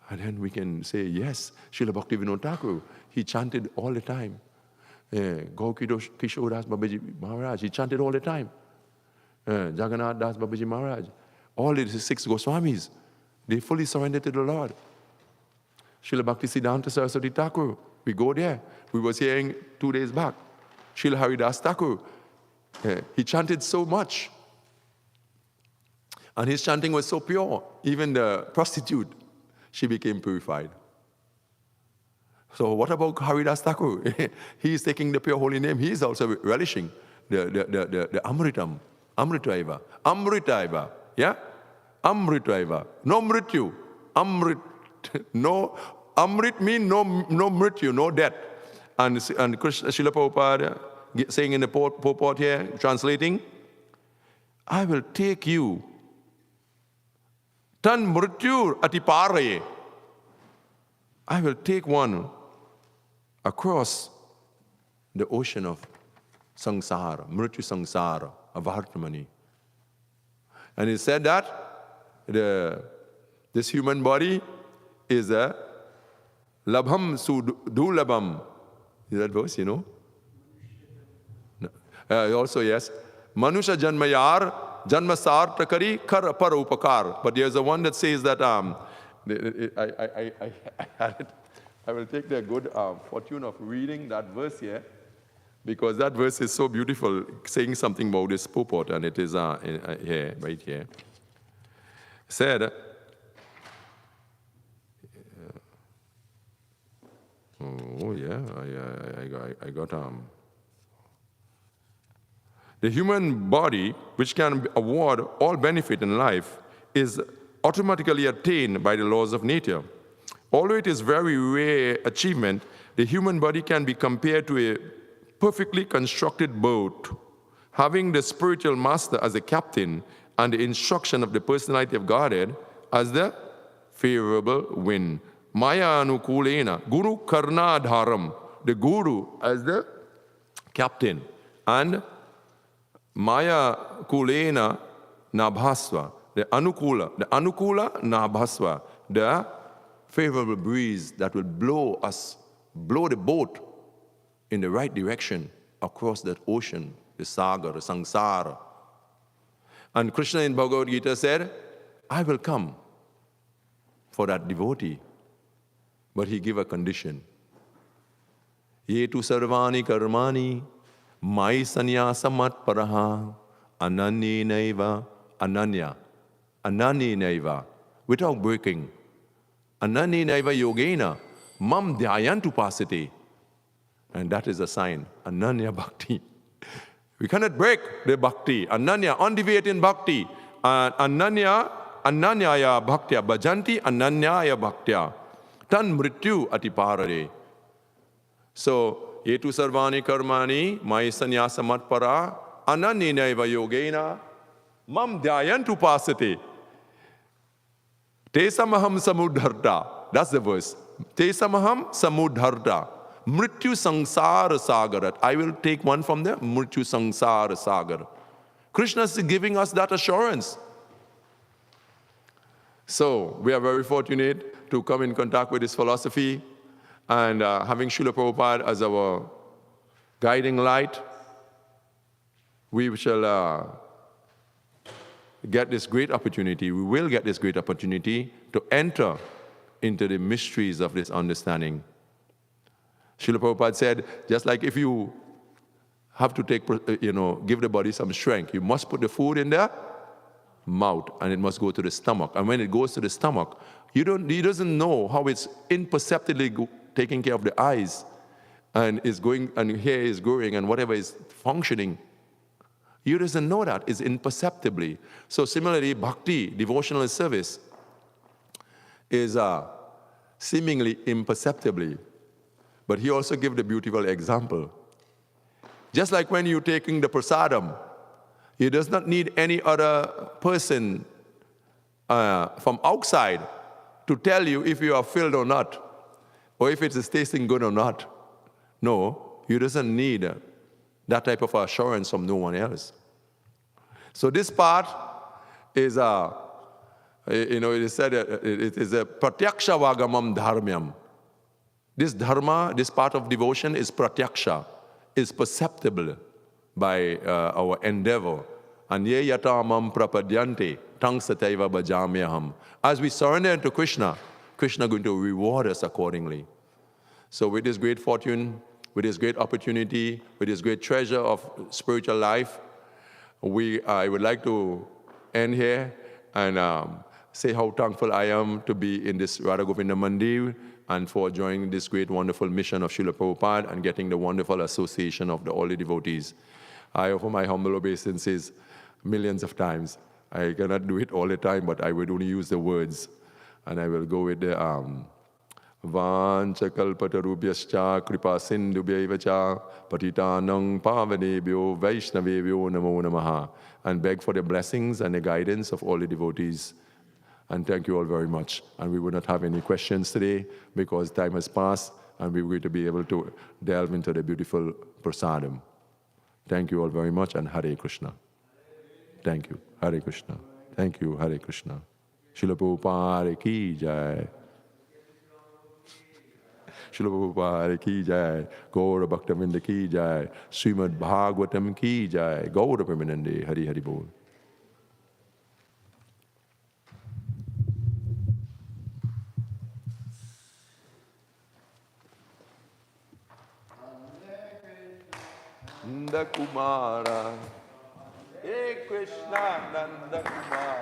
And then we can say, yes, Srila Bhaktivinoda Thakur, he chanted all the time. Gaur Das Babaji Maharaj, he chanted all the time. Jagannath Das Babaji Maharaj, all the 6 Goswamis, they fully surrendered to the Lord. Srila Bhaktisiddhanta Saraswati Thakur, we go there. We was hearing 2 days back. Srila Haridas Thakur, he chanted so much. And his chanting was so pure, even the prostitute, she became purified. So what about Haridas Thakur? He is taking the pure holy name. He is also relishing the Amritam, Amritaiva, yeah? Amritaiva, no mrityu, Amrit, no, Amrit means no mrityu, no death. And Srila Prabhupada saying in the purport here, translating, I will take you tan mrityur atiparaye. I will take one across the ocean of samsara, mrityu samsara. avartamani. And he said that this human body is a labham sudulabham. Is that verse, you know? No. Also, yes. Manusha janmayar janmasar takari kar par upakar. But there's a one that says that I will take the good fortune of reading that verse here, because that verse is so beautiful, saying something about this purport, and it is here, right here. Said, oh yeah, I got the human body, which can award all benefit in life, is automatically attained by the laws of nature. Although it is very rare achievement, the human body can be compared to a perfectly constructed boat, having the spiritual master as the captain and the instruction of the personality of Godhead as the favorable wind. Maya anukulena, Guru Karna Dharam, the Guru as the captain, and Maya Kulena Nabhasva, the Anukula Nabhasva, the favorable breeze that will blow the boat in the right direction across that ocean, the sagar, the samsara. And Krishna in Bhagavad Gita said, I will come for that devotee. But he gave a condition. Yetu sarvani karmani mai sanyasa mat paraha anani naiva, without breaking. Anani naiva yogena mam dhyayantu pasate. And that is a sign, ananya bhakti. We cannot break the bhakti. Ananya, undeviating bhakti. Ananyaya bhaktya, bhajanti ananyaya bhaktya. Tan mrityu atiparare. So, yetu sarvani karmani, mai sanyasa matpara, ananninaiva yogena, mam dhyayantu pasate. Te samaham samudharta. That's the verse. Te samaham samudharta. Mrityu sangsara sagarat. I will take one from there. Mrityu sangsara sagar. Krishna is giving us that assurance. So, we are very fortunate to come in contact with this philosophy, and having Srila Prabhupada as our guiding light, we shall get this great opportunity, we will get this great opportunity to enter into the mysteries of this understanding. Srila Prabhupada said, just like if you have to take, give the body some strength, you must put the food in there, mouth, and it must go to the stomach. And when it goes to the stomach, he doesn't know how it's imperceptibly taking care of the eyes, and is going, and hair is growing, and whatever is functioning. He doesn't know that. It's imperceptibly. So similarly, bhakti, devotional service, is seemingly imperceptibly. But he also gave the beautiful example. Just like when you're taking the prasadam, he does not need any other person from outside to tell you if you are filled or not, or if it is tasting good or not. No, he doesn't need that type of assurance from no one else. So this part is, it is said it is a pratyaksha vagamam dharmyam. This dharma, this part of devotion is pratyaksha, is perceptible by our endeavor. And ye yatamam prapadyante tang sataiva bhajamyaham. As we surrender to Krishna, Krishna is going to reward us accordingly. So with this great fortune, with this great opportunity, with this great treasure of spiritual life, I would like to end here and say how thankful I am to be in this Radha Govinda Mandir and for joining this great, wonderful mission of Srila Prabhupada and getting the wonderful association of all the devotees. I offer my humble obeisances millions of times. I cannot do it all the time, but I would only use the words. And I will go with the Vancha kalpatarubhyascha kripa sindhubhyaivacha patitanang pavanebhyo vaishnavebhyo namo namaha, and beg for the blessings and the guidance of all the devotees. And thank you all very much. And we will not have any questions today because time has passed and we are going to be able to delve into the beautiful prasadam. Thank you all very much, and Hare Krishna. Thank you. Hare Krishna. Thank you. Hare Krishna. Srila Prabhupada ki jai. Srila Prabhupada ki jai. Gaura Bhaktavinda ki jai. Śrimad Bhāgavatam ki jai. Gaura Premanande. Hari Hari Bol. Nanda Kumara, Hey Krishna, Nanda Kumara.